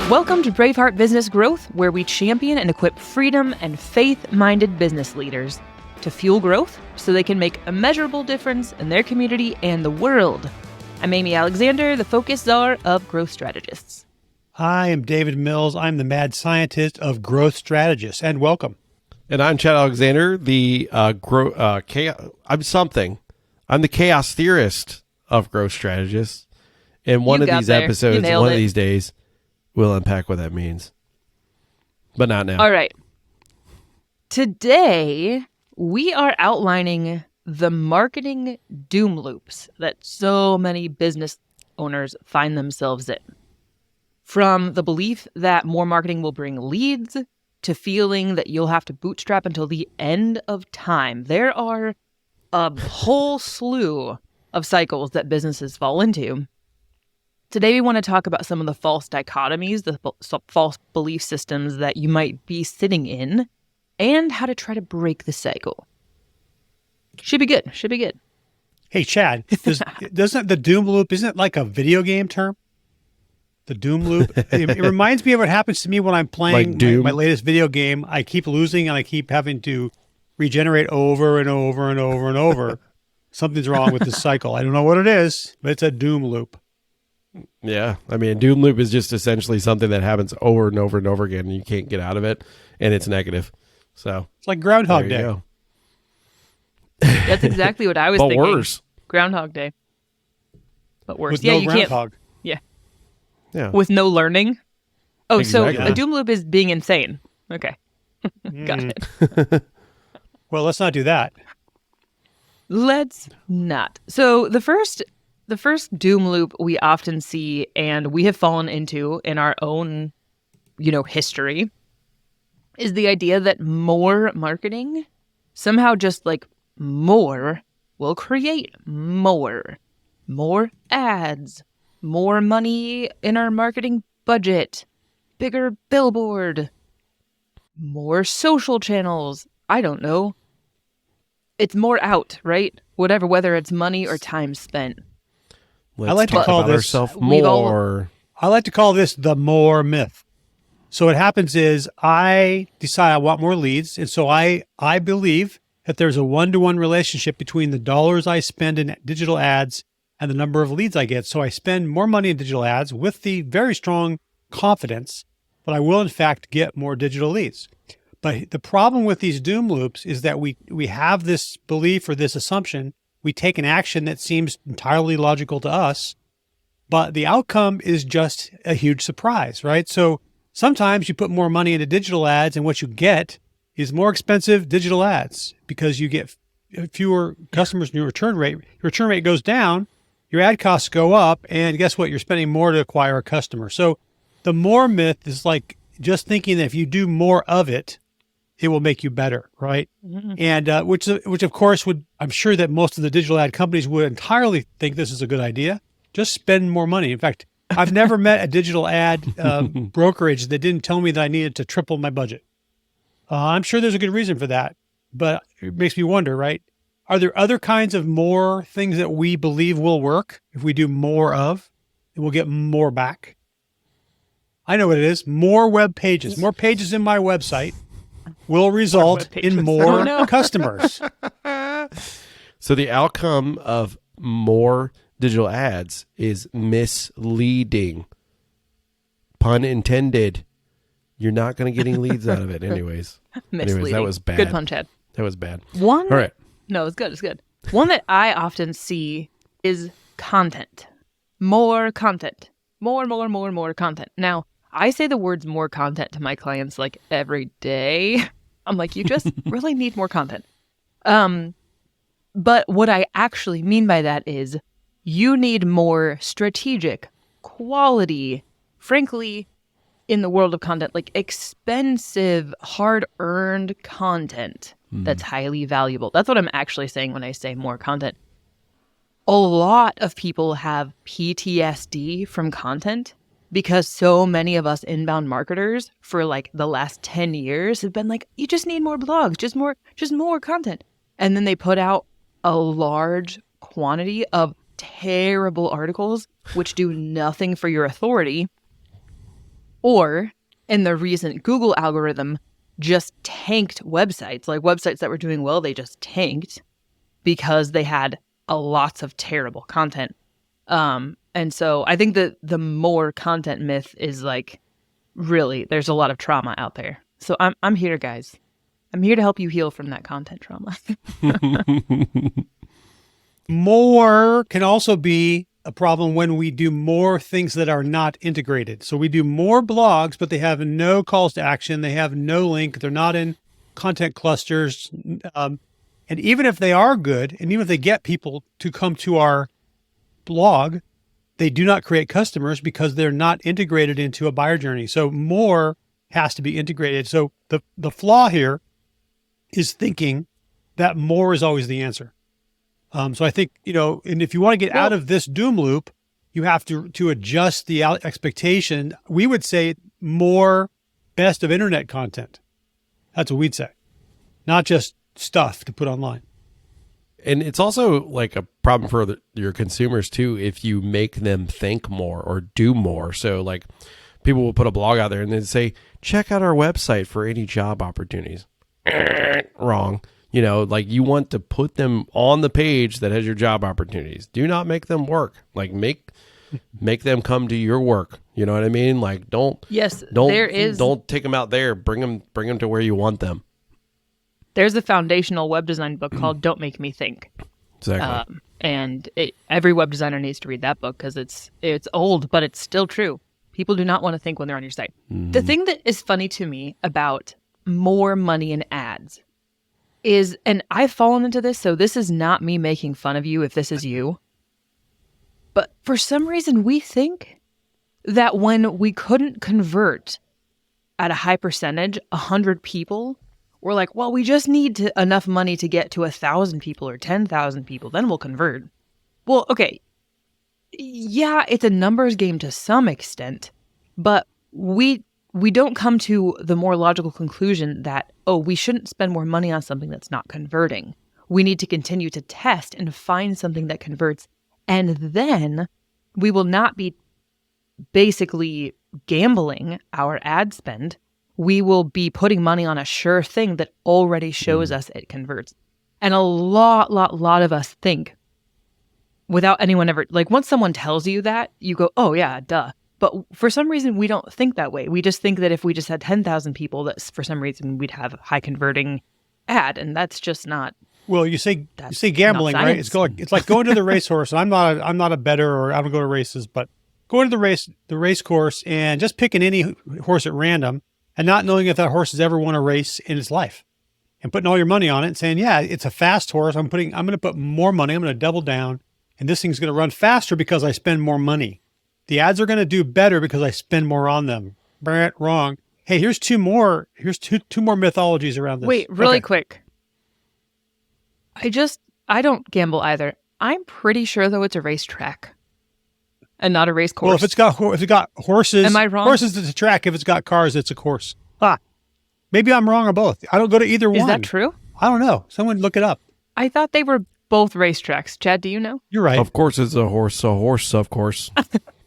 Welcome to Braveheart Business Growth, where we champion and equip freedom and faith-minded business leaders to fuel growth so they can make a measurable difference in their community and the world. I'm Amy Alexander, the focus czar of growth strategists. Hi, I'm David Mills. I'm the mad scientist of growth strategists, and welcome. And I'm Chad Alexander, the I'm the chaos theorist of growth strategists. And one of these episodes, one of these days, we'll unpack what that means. But not now. All right. Today, we are outlining the marketing doom loops that so many business owners find themselves in. From the belief that more marketing will bring leads to feeling that you'll have to bootstrap until the end of time. There are a whole slew of cycles that businesses fall into. Today, we want to talk about some of the false dichotomies, the false belief systems that you might be sitting in, and how to try to break the cycle. Should be good. Hey, Chad, doesn't the doom loop, isn't it like a video game term? The doom loop? It reminds me of what happens to me when I'm playing my latest video game. I keep losing and I keep having to regenerate over and over and over and over. Something's wrong with this cycle. I don't know what it is, but it's a doom loop. Yeah. I mean, a doom loop is just essentially something that happens over and over and over again, and you can't get out of it, and it's negative. So it's like Groundhog Day. That's exactly what I was thinking. But worse. Groundhog Day. But worse. With no groundhog. Yeah. With no learning. Oh, exactly. So a doom loop is being insane. Okay. Got it. Well, let's not do that. Let's not. So the first doom loop we often see and we have fallen into in our own, history is the idea that more marketing, somehow just like more, will create more ads, more money in our marketing budget, bigger billboard, more social channels. I don't know. It's more out, right? Whether it's money or time spent. I like to call this more. I like to call this the more myth. So what happens is I decide I want more leads. And so I believe that there's a one-to-one relationship between the dollars I spend in digital ads and the number of leads I get. So I spend more money in digital ads with the very strong confidence that I will in fact get more digital leads. But the problem with these doom loops is that we have this belief or this assumption. We take an action that seems entirely logical to us, but the outcome is just a huge surprise, right? So sometimes you put more money into digital ads and what you get is more expensive digital ads because you get fewer customers and your return rate goes down, your ad costs go up, and guess what? You're spending more to acquire a customer. So the more myth is like just thinking that if you do more of it, it will make you better, right? Mm-hmm. And which of course I'm sure that most of the digital ad companies would entirely think this is a good idea. Just spend more money. In fact, I've never met a digital ad brokerage that didn't tell me that I needed to triple my budget. I'm sure there's a good reason for that, but it makes me wonder, right? Are there other kinds of more things that we believe will work if we do more of, and we'll get more back? I know what it is. More web pages. More pages in my website will result in more customers. So the outcome of more digital ads is misleading. Pun intended. You're not going to get any leads out of it anyways. Misleading. That was bad. Good pun, Chad. That was bad. All right. No, it's good. It's good. One that I often see is content. More content. More content. Now, I say the words more content to my clients like every day. I'm like, you just really need more content. But what I actually mean by that is you need more strategic, quality, frankly, in the world of content, like expensive, hard-earned content that's highly valuable. That's what I'm actually saying when I say more content. A lot of people have PTSD from content because so many of us inbound marketers for like the last 10 years have been like, you just need more blogs, just more content. And then they put out a large quantity of terrible articles which do nothing for your authority. Or in the recent Google algorithm just tanked websites, like websites that were doing well, they just tanked because they had lots of terrible content. And so I think that the more content myth is like, really, there's a lot of trauma out there. So I'm here, guys. I'm here to help you heal from that content trauma. More can also be a problem when we do more things that are not integrated. So we do more blogs, but they have no calls to action. They have no link. They're not in content clusters. And even if they are good, and even if they get people to come to our blog, they do not create customers because they're not integrated into a buyer journey. So more has to be integrated. So the flaw here is thinking that more is always the answer. So I think, and if you want to get out of this doom loop, you have to adjust the expectation. We would say more best of internet content. That's what we'd say, not just stuff to put online. And it's also like a problem for your consumers too, if you make them think more or do more. So like people will put a blog out there and then say, check out our website for any job opportunities. Wrong. Like you want to put them on the page that has your job opportunities. Do not make them work. Like make them come to your work. You know what I mean? Like don't take them out there. Bring them to where you want them. There's a foundational web design book called Don't Make Me Think. Exactly. And every web designer needs to read that book because it's old, but it's still true. People do not want to think when they're on your site. Mm-hmm. The thing that is funny to me about more money in ads is, and I've fallen into this, so this is not me making fun of you if this is you, but for some reason we think that when we couldn't convert at a high percentage, 100 people, we're like, well, we just need enough money to get to 1,000 people or 10,000 people, then we'll convert. Well, okay, yeah, it's a numbers game to some extent, but we don't come to the more logical conclusion that, we shouldn't spend more money on something that's not converting. We need to continue to test and find something that converts. And then we will not be basically gambling our ad spend. We will be putting money on a sure thing that already shows us it converts. And a lot of us think, without anyone ever, like once someone tells you that, you go, oh yeah, duh. But for some reason, we don't think that way. We just think that if we just had 10,000 people, that for some reason we'd have a high converting ad, and that's just not. Well, you say gambling, right? It's like going to the racehorse. I'm not a bettor, or I don't go to races, but going to the race course and just picking any horse at random and not knowing if that horse has ever won a race in its life, and putting all your money on it and saying, yeah, it's a fast horse. I'm going to put more money. I'm going to double down, and this thing's going to run faster because I spend more money. The ads are going to do better because I spend more on them. Wrong. Hey, here's two more mythologies around this. Wait, really quick. I don't gamble either. I'm pretty sure though it's a racetrack and not a race course. Well, if it's got horses, am I wrong? Horses, it's a track. If it's got cars, it's a course. Maybe I'm wrong or both. I don't go to either one. Is that true? I don't know. Someone look it up. I thought they were both racetracks. Chad, do you know? You're right. Of course, it's a horse, of course.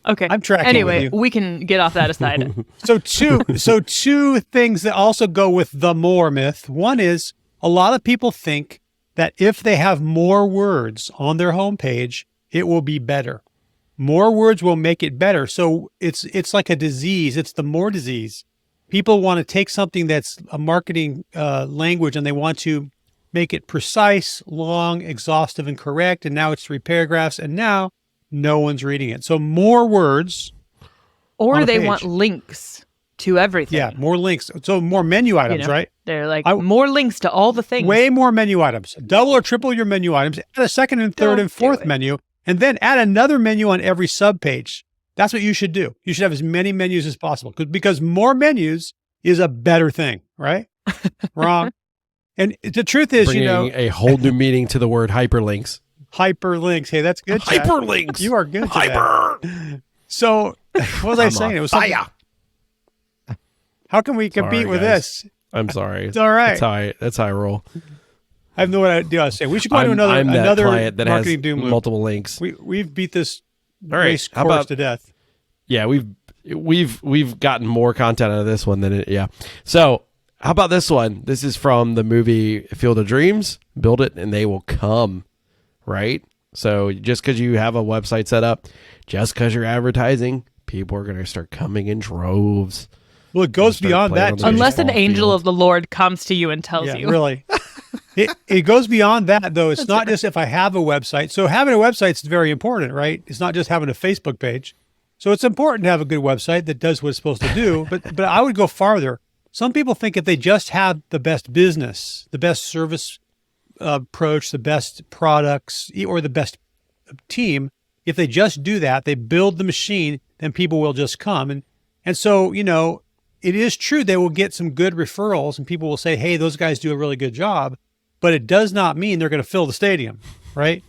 Okay. I'm tracking. Anyway, with you. we can get off that aside. So two things that also go with the more myth. One is a lot of people think that if they have more words on their homepage, it will be better. More words will make it better. So it's like a disease. It's the more disease. People want to take something that's a marketing language and they want to make it precise, long, exhaustive, and correct. And now it's 3 paragraphs. And now no one's reading it. So more words. Or they want links to everything. Yeah, more links. So more menu items, right? They're like more links to all the things. Way more menu items. Double or triple your menu items. Add a second and third and fourth menu. And then add another menu on every subpage. That's what you should do. You should have as many menus as possible because more menus is a better thing, right? Wrong. And the truth is, bringing a whole new meaning to the word hyperlinks. Hyperlinks. Hey, that's good. Chad. Hyperlinks. You are good. Hyper. So, what was I saying? It was fire. How can we compete with this? I'm sorry. It's all right. That's how I roll. I have no idea what I was saying. We should go to another client that marketing has doom loop. Multiple links. We've beat this all right. race course to death. Yeah, we've we've gotten more content out of this one than it. Yeah. So how about this one? This is from the movie Field of Dreams. Build it and they will come. Right. So just because you have a website set up, just because you're advertising, people are going to start coming in droves. Well, it goes beyond that. Unless an angel of the Lord comes to you and tells you. Really. It goes beyond that, though. It's not just if I have a website. So having a website is very important, right? It's not just having a Facebook page. So it's important to have a good website that does what it's supposed to do. But I would go farther. Some people think if they just have the best business, the best service approach, the best products, or the best team, if they just do that, they build the machine, then people will just come. And so, it is true they will get some good referrals and people will say, hey, those guys do a really good job, but it does not mean they're going to fill the stadium, right?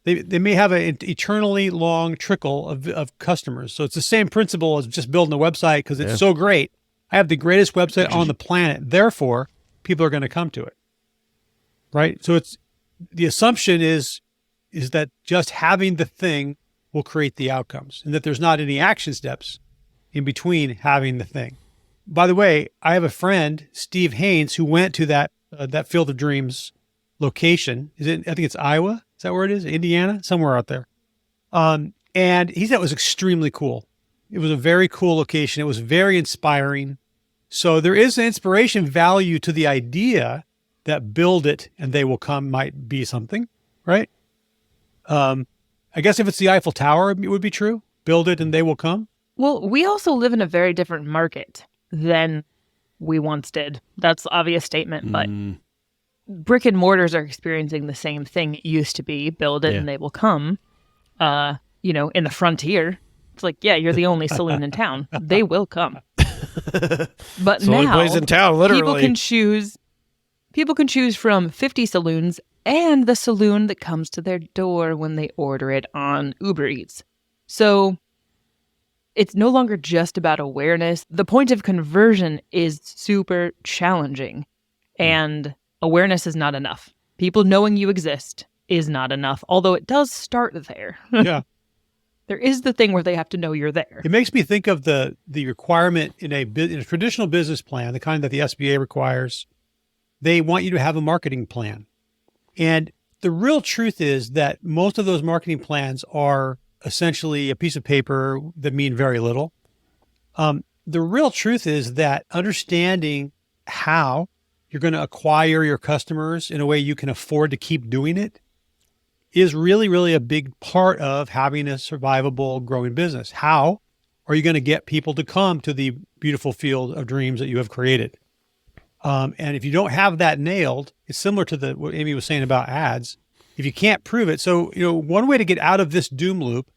They may have an eternally long trickle of customers. So it's the same principle as just building a website because it's so great. I have the greatest website on the planet. Therefore, people are going to come to it, right? So the assumption is that just having the thing will create the outcomes and that there's not any action steps in between having the thing. By the way, I have a friend, Steve Haynes, who went to that Field of Dreams location. I think it's Iowa. Is that where it is? Indiana? Somewhere out there. And he said it was extremely cool. It was a very cool location. It was very inspiring. So there is an inspiration value to the idea that build it and they will come might be something, right? I guess if it's the Eiffel Tower, it would be true. Build it and they will come. Well, we also live in a very different market than we once did. That's an obvious statement, but brick and mortars are experiencing the same thing. It used to be build it and they will come. In the frontier, it's like, yeah, you're the only saloon in town. They will come. But it's the only place in town, literally. People can choose from 50 saloons and the saloon that comes to their door when they order it on Uber Eats. So it's no longer just about awareness. The point of conversion is super challenging, and awareness is not enough. People knowing you exist is not enough, although it does start there. Yeah. There is the thing where they have to know you're there. It makes me think of the requirement in a traditional business plan, the kind that the SBA requires. They want you to have a marketing plan. And the real truth is that most of those marketing plans are essentially a piece of paper that mean very little. The real truth is that understanding how you're going to acquire your customers in a way you can afford to keep doing it is really, really a big part of having a survivable, growing business. How are you going to get people to come to the beautiful field of dreams that you have created? And if you don't have that nailed, it's similar to what Amy was saying about ads. If you can't prove it, so one way to get out of this doom loop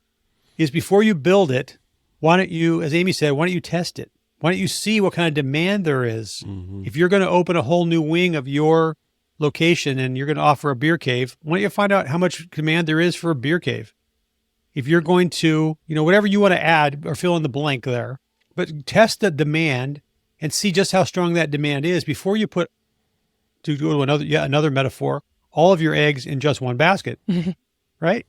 is before you build it, why don't you, as Amy said, why don't you test it? Why don't you see what kind of demand there is? Mm-hmm. If you're going to open a whole new wing of your location and you're going to offer a beer cave, why don't you find out how much demand there is for a beer cave? If you're going to, whatever you want to add or fill in the blank there, but test the demand and see just how strong that demand is before you put, to go to another metaphor, all of your eggs in just one basket, right?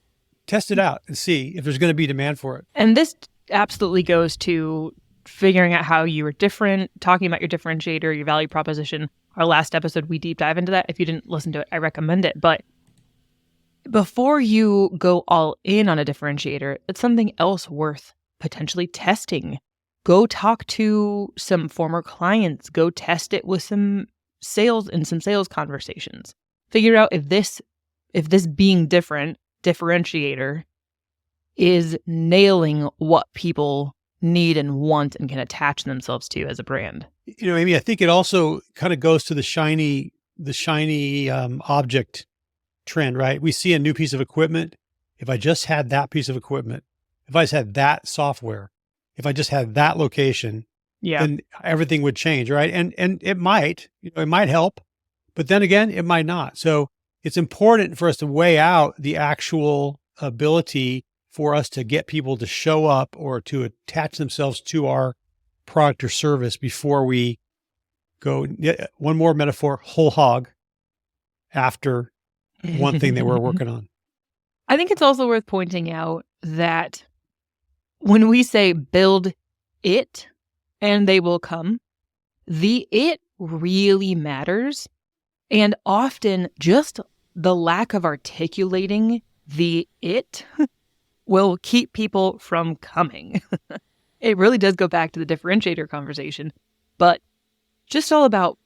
Test it out and see if there's going to be demand for it. And this absolutely goes to figuring out how you are different, talking about your differentiator, your value proposition. Our last episode, we deep dive into that. If you didn't listen to it, I recommend it. But before you go all in on a differentiator, it's something else worth potentially testing. Go talk to some former clients. Go test it with some sales conversations. Figure out if this being different differentiator is nailing what people need and want and can attach themselves to as a brand. Amy, I think it also kind of goes to the shiny object trend, right? We see a new piece of equipment. If I just had that piece of equipment, if I just had that software, if I just had that location, then everything would change, right? And it might help, but then again, it might not. So it's important for us to weigh out the actual ability for us to get people to show up or to attach themselves to our product or service before we go, one more metaphor, whole hog after one thing that we're working on. I think it's also worth pointing out that when we say build it and they will come. The it really matters. And often just the lack of articulating the it will keep people from coming. It really does go back to the differentiator conversation, but just all about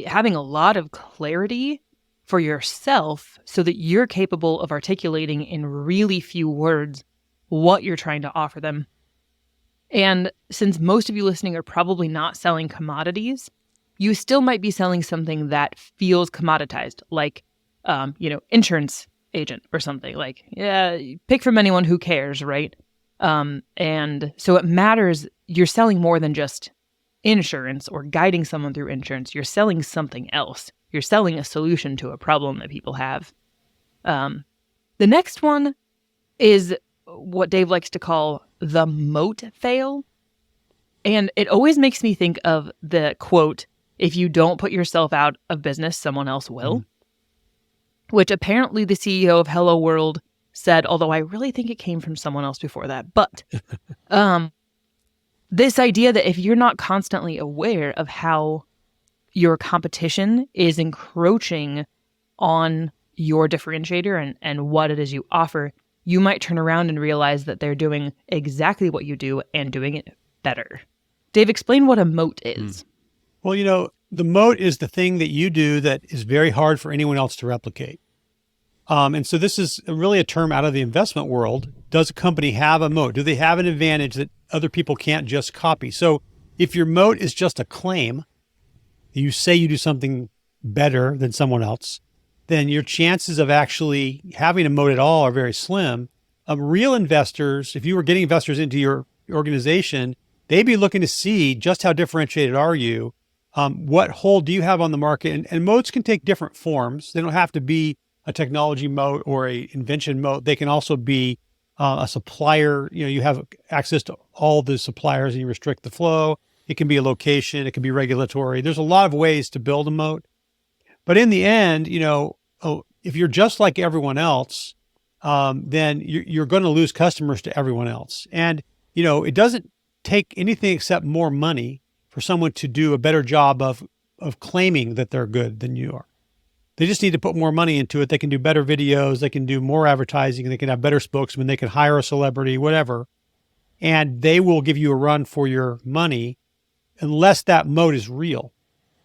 having a lot of clarity for yourself so that you're capable of articulating in really few words what you're trying to offer them. And since most of you listening are probably not selling commodities, you still might be selling something that feels commoditized, like, insurance agent or something. Like, yeah, pick from anyone who cares, right? And so it matters. You're selling more than just insurance or guiding someone through insurance. You're selling something else. You're selling a solution to a problem that people have. The next one is what Dave likes to call the moat fail. And it always makes me think of the quote, "If you don't put yourself out of business, someone else will," which apparently the CEO of Hello World said, although I really think it came from someone else before that. But this idea that if you're not constantly aware of how your competition is encroaching on your differentiator and what it is you offer, you might turn around and realize that they're doing exactly what you do and doing it better. Dave, explain what a moat is. Well, the moat is the thing that you do that is very hard for anyone else to replicate. And so this is really a term out of the investment world. Does a company have a moat? Do they have an advantage that other people can't just copy? So if your moat is just a claim, you say you do something better than someone else, then your chances of actually having a moat at all are very slim. Real investors, if you were getting investors into your organization, they'd be looking to see just how differentiated are you. What hold do you have on the market? And moats can take different forms. They don't have to be a technology moat or a invention moat. They can also be a supplier. You have access to all the suppliers and you restrict the flow. It can be a location. It can be regulatory. There's a lot of ways to build a moat. But in the end, if you're just like everyone else, then you're going to lose customers to everyone else. And, it doesn't take anything except more money for someone to do a better job of claiming that they're good than you are. They just need to put more money into it. They can do better videos. They can do more advertising. They can have better spokesmen. They can hire a celebrity, whatever. And they will give you a run for your money unless that moat is real.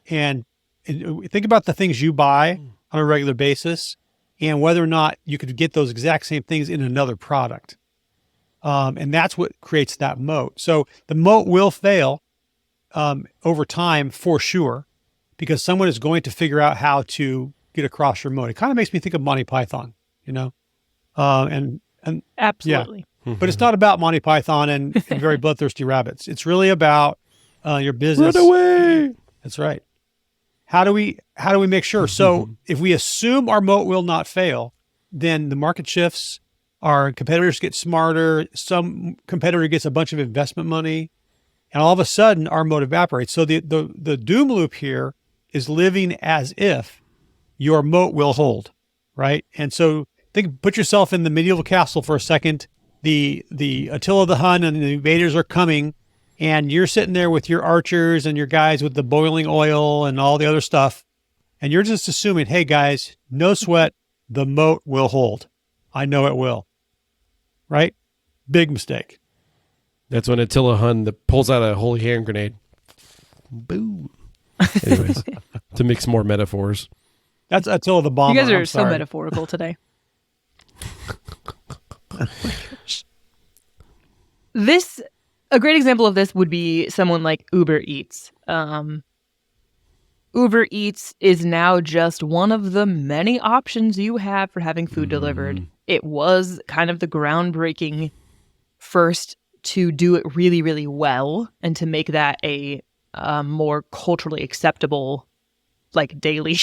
And think about the things you buy on a regular basis and whether or not you could get those exact same things in another product. And that's what creates that moat. So the moat will fail over time for sure, because someone is going to figure out how to get across your moat. It kind of makes me think of Monty Python, and Absolutely. Yeah. But it's not about Monty Python and very bloodthirsty rabbits. It's really about your business. Run away. That's right. How do we make sure? So if we assume our moat will not fail, then the market shifts, our competitors get smarter, some competitor gets a bunch of investment money, and all of a sudden our moat evaporates. So the doom loop here is living as if your moat will hold, right? And so put yourself in the medieval castle for a second. The Attila the Hun and the invaders are coming, and you're sitting there with your archers and your guys with the boiling oil and all the other stuff. And you're just assuming, hey guys, no sweat, the moat will hold. I know it will. Right? Big mistake. That's when Attila Hun pulls out a holy hand grenade. Boom. Anyways, to mix more metaphors. That's Attila the Bomber. You guys are so metaphorical today. A great example of this would be someone like Uber Eats. Uber Eats is now just one of the many options you have for having food delivered. It was kind of the groundbreaking first to do it really, really well and to make that a more culturally acceptable, like daily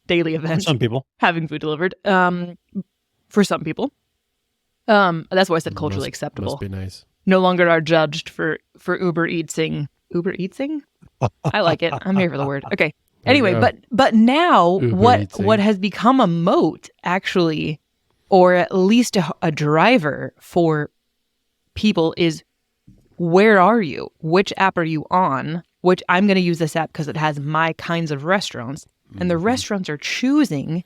event. For some people. Having food delivered. For some people. That's why I said culturally acceptable. Must be nice. No longer are judged for Uber Eatsing. Uber Eatsing? I like it. I'm here for the word. Okay. Anyway, but now what has become a moat actually, or at least a driver for people, is where are you? Which app are you on? Which I'm going to use this app because it has my kinds of restaurants. And the restaurants are choosing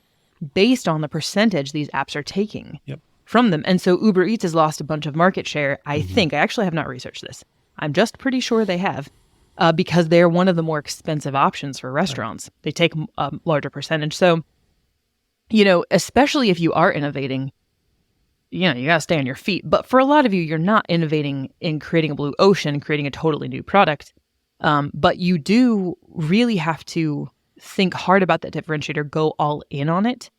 based on the percentage these apps are taking from them. And so Uber Eats has lost a bunch of market share. I think, I actually have not researched this. I'm just pretty sure they have, because they're one of the more expensive options for restaurants. Right. They take a larger percentage. So, especially if you are innovating, you got to stay on your feet. But for a lot of you, you're not innovating in creating a blue ocean, creating a totally new product. But you do really have to think hard about that differentiator, go all in on it.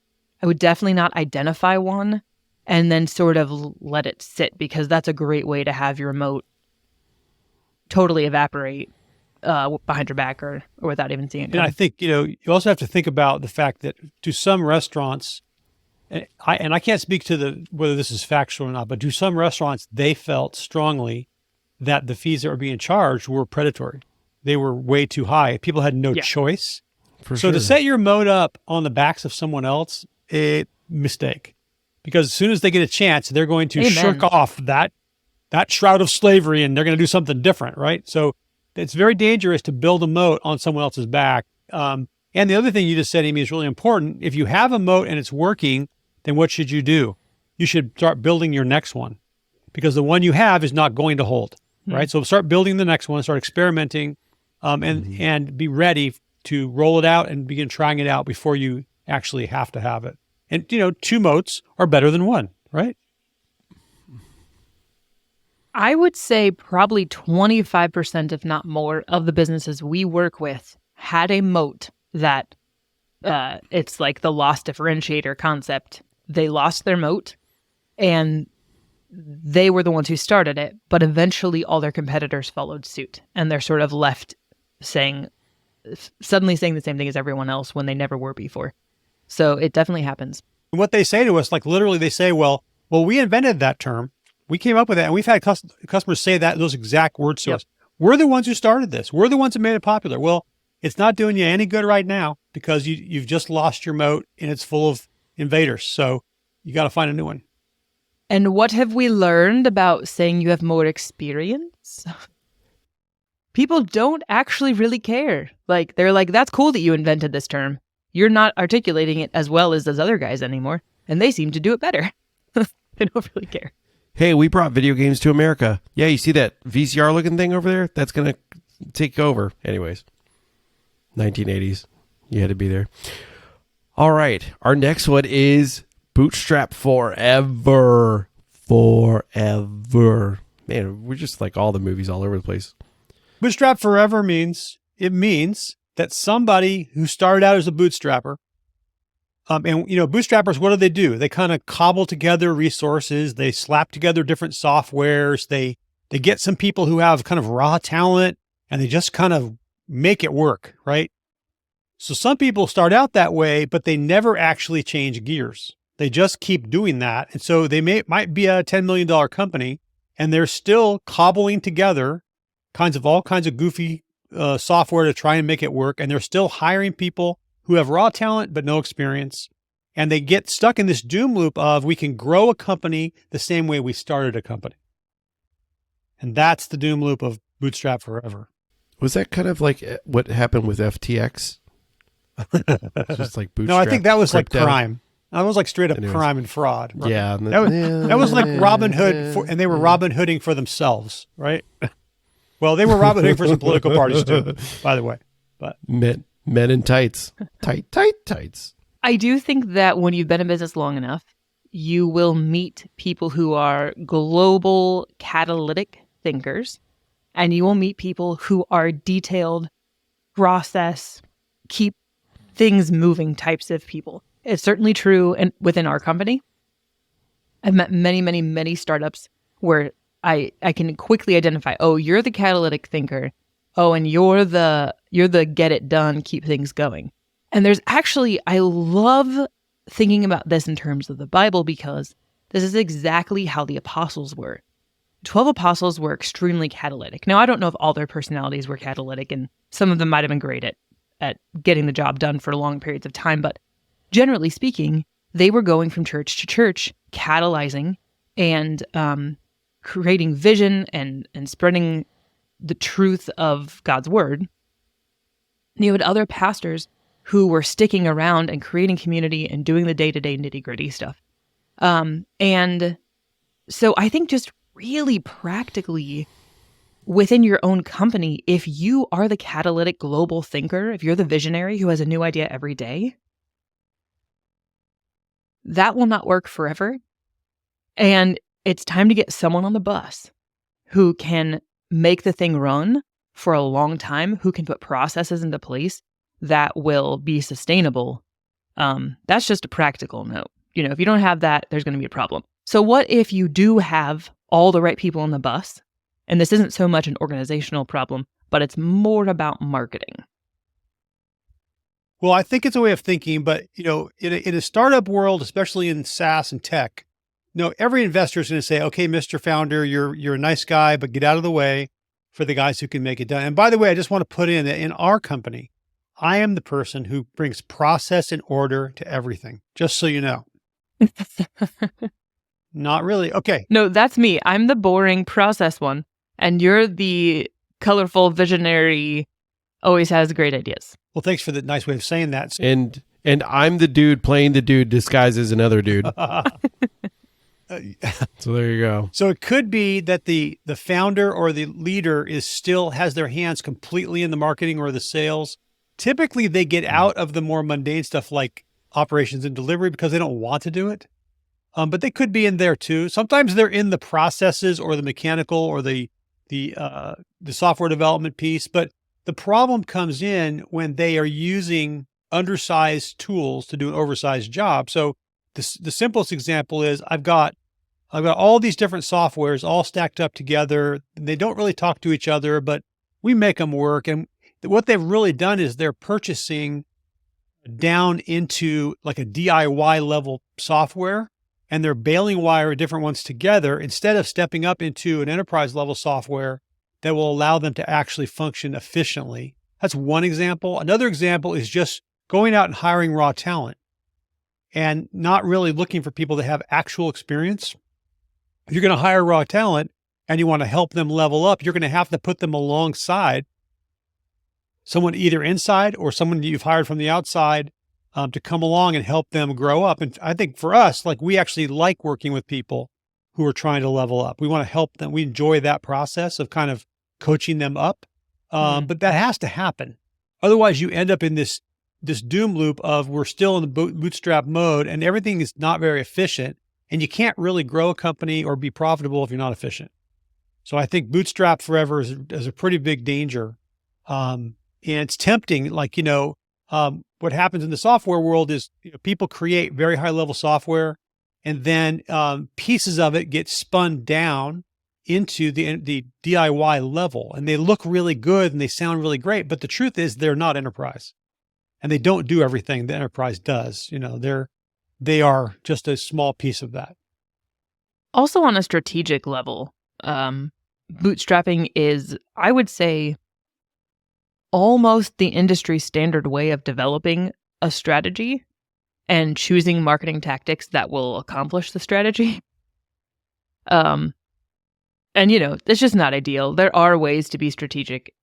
I would definitely not identify one and then sort of let it sit, because that's a great way to have your moat totally evaporate behind your back or without even seeing it coming. And I think, you also have to think about the fact that to some restaurants, and I can't speak to whether this is factual or not, but to some restaurants, they felt strongly that the fees that were being charged were predatory. They were way too high. People had no choice. For so sure. to set your moat up on the backs of someone else, mistake. Because as soon as they get a chance, they're going to shirk off that shroud of slavery, and they're going to do something different, right? So it's very dangerous to build a moat on someone else's back. And the other thing you just said, Amy, is really important. If you have a moat and it's working, then what should you do? You should start building your next one, because the one you have is not going to hold, right? So start building the next one, start experimenting, and be ready to roll it out and begin trying it out before you actually have to have it. And, 2 moats are better than 1, right? I would say probably 25%, if not more, of the businesses we work with had a moat that it's like the loss differentiator concept. They lost their moat and they were the ones who started it, but eventually all their competitors followed suit, and they're sort of left suddenly saying the same thing as everyone else when they never were before. So it definitely happens. What they say to us, like literally they say, well, we invented that term. We came up with that, and we've had customers say those exact words to us. We're the ones who started this. We're the ones who made it popular. Well, it's not doing you any good right now, because you've just lost your moat and it's full of invaders. So you got to find a new one. And what have we learned about saying you have more experience? People don't actually really care. Like, they're like, that's cool that you invented this term. You're not articulating it as well as those other guys anymore, and they seem to do it better. They don't really care. Hey, we brought video games to America. Yeah, you see that VCR looking thing over there? That's going to take over. Anyways, 1980s. You had to be there. All right. Our next one is Bootstrap Forever. Forever. Man, we're just like all the movies all over the place. Bootstrap Forever means that somebody who started out as a bootstrapper, and bootstrappers, what do? They kind of cobble together resources. They slap together different softwares. They get some people who have kind of raw talent, and they just kind of make it work, right? So some people start out that way, but they never actually change gears. They just keep doing that. And so they might be a $10 million company, and they're still cobbling together all kinds of goofy software to try and make it work. And they're still hiring people who have raw talent but no experience. And they get stuck in this doom loop of, we can grow a company the same way we started a company. And that's the doom loop of Bootstrap Forever. Was that kind of like what happened with FTX? Just like bootstrap. No, I think that was crypto. like crime. That was like straight up crime and fraud. Right? Yeah. That was like Robin Hood, and they were Robin Hooding for themselves, right? Well, they were Robin Hooding for some political parties too, by the way. But men in tights. Tights. I do think that when you've been in business long enough, you will meet people who are global catalytic thinkers, and you will meet people who are detailed, process, keep things moving types of people. It's certainly true within our company. I've met many, many, many startups where I can quickly identify, oh, you're the catalytic thinker. Oh, and you're the get it done, keep things going. And there's actually, I love thinking about this in terms of the Bible, because this is exactly how the apostles were. 12 apostles were extremely catalytic. Now, I don't know if all their personalities were catalytic, and some of them might have been great at getting the job done for long periods of time. But generally speaking, they were going from church to church, catalyzing and creating vision and spreading the truth of God's word. You had other pastors who were sticking around and creating community and doing the day-to-day nitty-gritty stuff. And so I think just really practically within your own company, if you are the catalytic global thinker, if you're the visionary who has a new idea every day, that will not work forever. And it's time to get someone on the bus who can make the thing run for a long time, who can put processes into place that will be sustainable. That's just a practical note. You know, if you don't have that, there's going to be a problem. So what if you do have all the right people on the bus? And this isn't so much an organizational problem, but it's more about marketing. Well, I think it's a way of thinking, but you know, in a startup world, especially in SaaS and tech, you know, every investor is going to say, "Okay, Mr. Founder, you're a nice guy, but get out of the way for the guys who can make it done." And by the way, I just want to put in that in our company, I am the person who brings process and order to everything. Just so you know. Not really. Okay. No, that's me. I'm the boring process one, and you're the colorful visionary, always has great ideas. Well, thanks for the nice way of saying that. And I'm the dude playing the dude disguised as another dude. So there you go. So it could be that the founder or the leader is still has their hands completely in the marketing or the sales. Typically, they get out of the more mundane stuff like operations and delivery because they don't want to do it. But they could be in there too. Sometimes they're in the processes or the mechanical or the software development piece. But the problem comes in when they are using undersized tools to do an oversized job. So the simplest example is I've got all these different softwares all stacked up together. They don't really talk to each other, but we make them work. And what they've really done is they're purchasing down into like a DIY level software, and they're bailing wire different ones together instead of stepping up into an enterprise level software that will allow them to actually function efficiently. That's one example. Another example is just going out and hiring raw talent and not really looking for people that have actual experience. If you're going to hire raw talent and you want to help them level up, you're going to have to put them alongside someone either inside or someone that you've hired from the outside to come along and help them grow up. And I think for us, like we actually like working with people who are trying to level up. We want to help them. We enjoy that process of kind of coaching them up. But that has to happen. Otherwise you end up in this doom loop of we're still in the bootstrap mode and everything is not very efficient. And you can't really grow a company or be profitable if you're not efficient. So I think bootstrap forever is a pretty big danger. And it's tempting, like, you know, what happens in the software world is people create very high level software and then pieces of it get spun down into the DIY level and they look really good and they sound really great. But the truth is they're not enterprise and they don't do everything the enterprise does. You know, they are just a small piece of that. Also on a strategic level, bootstrapping is, I would say, almost the industry standard way of developing a strategy and choosing marketing tactics that will accomplish the strategy. And, you know, it's just not ideal. There are ways to be strategic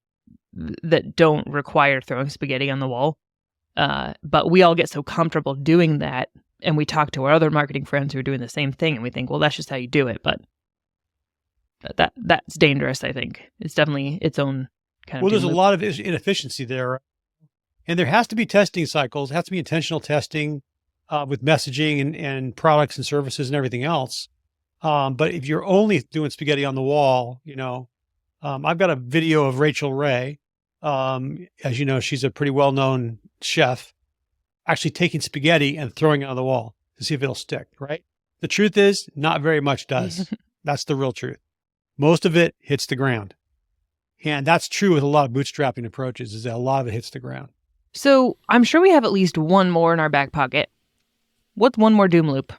that don't require throwing spaghetti on the wall. But we all get so comfortable doing that. And we talk to our other marketing friends who are doing the same thing. And we think, well, that's just how you do it. But that's dangerous, I think. It's definitely its own kind of. Well, there's a lot of inefficiency there. And there has to be testing cycles. It has to be intentional testing with messaging and products and services and everything else. But if you're only doing spaghetti on the wall, you know, I've got a video of Rachel Ray. As you know, she's a pretty well-known chef, actually taking spaghetti and throwing it on the wall to see if it'll stick, right? The truth is not very much does. That's the real truth. Most of it hits the ground. And that's true with a lot of bootstrapping approaches, is that a lot of it hits the ground. So I'm sure we have at least one more in our back pocket. What's one more doom loop?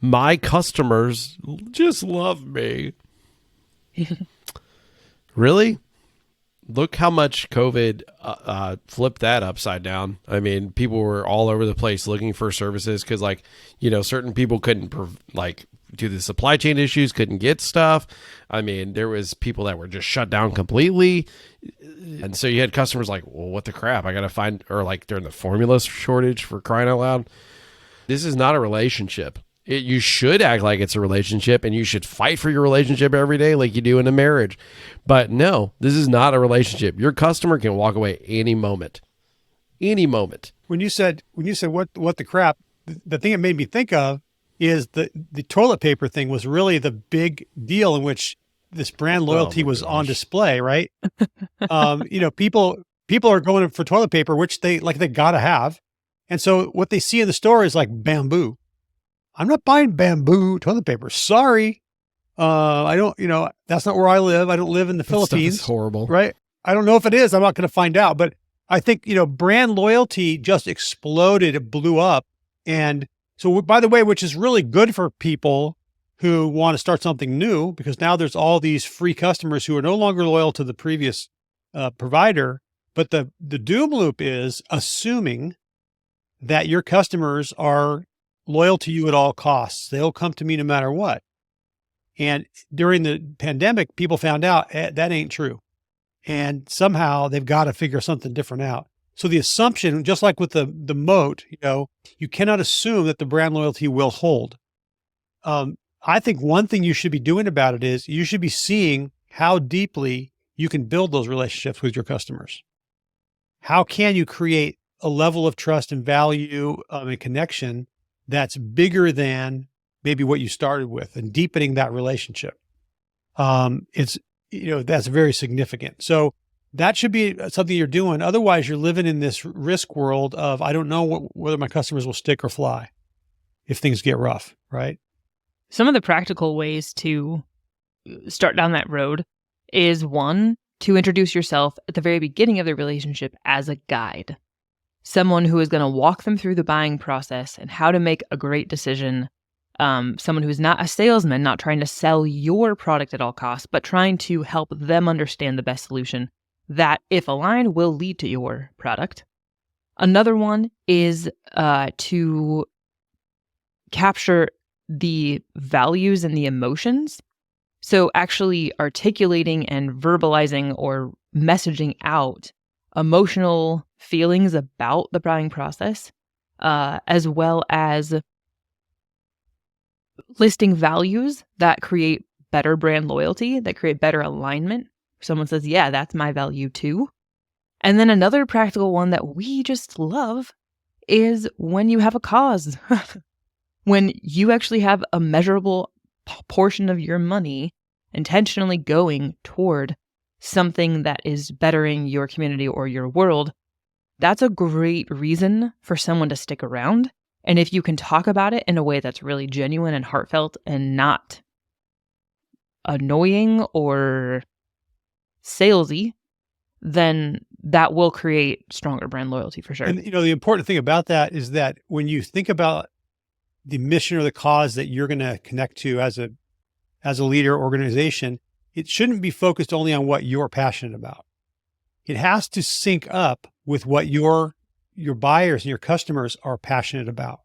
My customers just love me. Really? look how much COVID flipped that upside down. I mean, people were all over the place looking for services because, like, certain people couldn't due to the supply chain issues, couldn't get stuff. I mean, there was people that were just shut down completely. And so you had customers like, well, what the crap? I got to find, or like during the formula shortage, for crying out loud. This is not a relationship. You should act like it's a relationship, and you should fight for your relationship every day like you do in a marriage. But no, this is not a relationship. Your customer can walk away any moment. Any moment. When you said what the crap, the thing it made me think of is the toilet paper thing was really the big deal in which this brand loyalty was on display, right? People are going for toilet paper, which they gotta have. And so what they see in the store is like bamboo. I'm not buying bamboo toilet paper. Sorry. I don't, that's not where I live. I don't live in the Philippines. It's horrible. Right? I don't know if it is. I'm not going to find out. But I think, brand loyalty just exploded. It blew up. And so, by the way, which is really good for people who want to start something new, because now there's all these free customers who are no longer loyal to the previous provider. But the doom loop is assuming that your customers are loyal to you at all costs. They'll come to me no matter what. And during the pandemic, people found out that ain't true. And somehow they've got to figure something different out. So the assumption, just like with the moat, you cannot assume that the brand loyalty will hold. I think one thing you should be doing about it is you should be seeing how deeply you can build those relationships with your customers. How can you create a level of trust and value and connection that's bigger than maybe what you started with, and deepening that relationship? It's, that's very significant. So that should be something you're doing. Otherwise, you're living in this risk world of, I don't know whether my customers will stick or fly if things get rough, right? Some of the practical ways to start down that road is, one, to introduce yourself at the very beginning of the relationship as a guide. Someone who is going to walk them through the buying process and how to make a great decision. Someone who is not a salesman, not trying to sell your product at all costs, but trying to help them understand the best solution that, if aligned, will lead to your product. Another one is to capture the values and the emotions. So actually articulating and verbalizing or messaging out emotional feelings about the buying process, as well as listing values that create better brand loyalty, that create better alignment. Someone says, yeah, that's my value too. And then another practical one that we just love is when you have a cause. When you actually have a measurable portion of your money intentionally going toward something that is bettering your community or your world, that's a great reason for someone to stick around. And if you can talk about it in a way that's really genuine and heartfelt and not annoying or salesy, then that will create stronger brand loyalty for sure. And the important thing about that is that when you think about the mission or the cause that you're going to connect to as a leader organization, it shouldn't be focused only on what you're passionate about. It has to sync up with what your buyers and your customers are passionate about.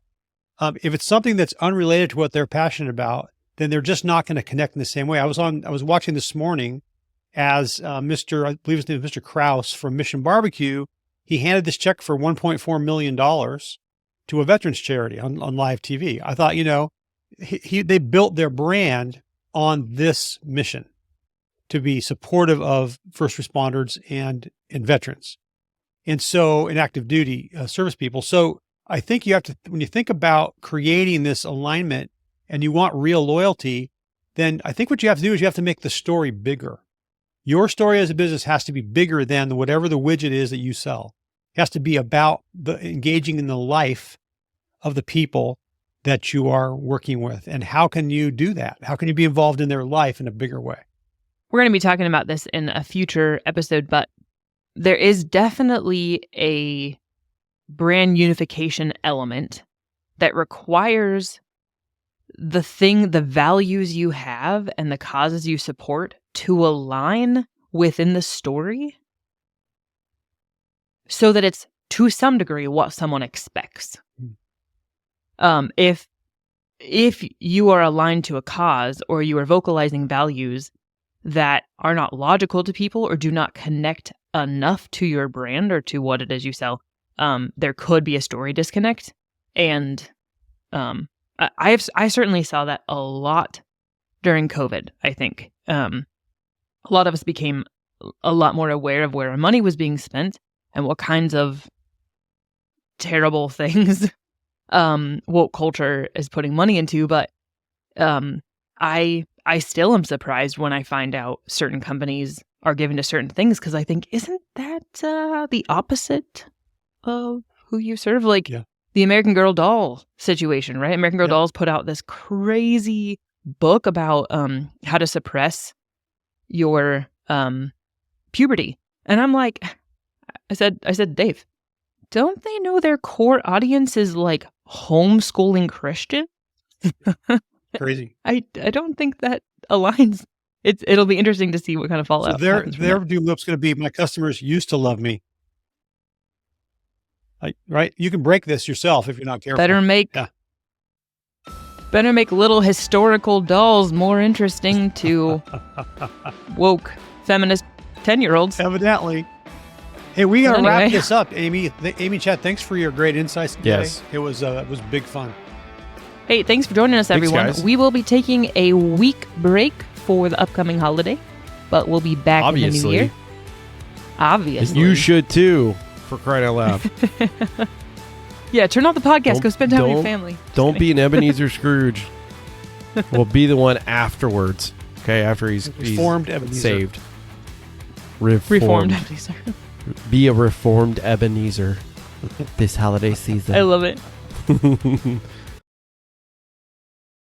If it's something that's unrelated to what they're passionate about, then they're just not going to connect in the same way. I was watching this morning as I believe his name is Mr. Kraus from Mission Barbecue. He handed this check for $1.4 million to a veterans charity on live TV. I thought, they built their brand on this mission to be supportive of first responders and veterans. And so, in active duty service people. So I think you have to, when you think about creating this alignment and you want real loyalty, then I think what you have to do is you have to make the story bigger. Your story as a business has to be bigger than whatever the widget is that you sell. It has to be about engaging in the life of the people that you are working with. And how can you do that? How can you be involved in their life in a bigger way? We're going to be talking about this in a future episode, but there is definitely a brand unification element that requires the values you have and the causes you support to align within the story so that it's to some degree what someone expects. If you are aligned to a cause or you are vocalizing values that are not logical to people or do not connect enough to your brand or to what it is you sell, there could be a story disconnect. And I certainly saw that a lot during COVID, I think. A lot of us became a lot more aware of where our money was being spent and what kinds of terrible things woke culture is putting money into. But I still am surprised when I find out certain companies are given to certain things, because I think, isn't that the opposite of who you serve? Like the American Girl doll situation, right? American Girl Dolls put out this crazy book about how to suppress your puberty. And I'm like, I said, Dave, don't they know their core audience is like homeschooling Christian? Crazy. I don't think that aligns. It'll be interesting to see what kind of fallout. So their doom loop's going to be, my customers used to love me. Right? You can break this yourself if you're not careful. Better make little historical dolls more interesting to woke feminist 10-year-olds. Evidently. Hey, we got to wrap this up, Amy. Amy Chad, thanks for your great insights today. Yes. It was big fun. Hey, thanks for joining us, everyone. Thanks, guys. We will be taking a week break for the upcoming holiday, but we'll be back in the new year. Obviously. You should too, for crying out loud. Yeah, turn off the podcast. Go spend time with your family. Don't be an Ebenezer Scrooge. We'll be the one afterwards. Okay, after he's Reformed Ebenezer. Saved. Reformed Ebenezer. Be a reformed Ebenezer this holiday season. I love it.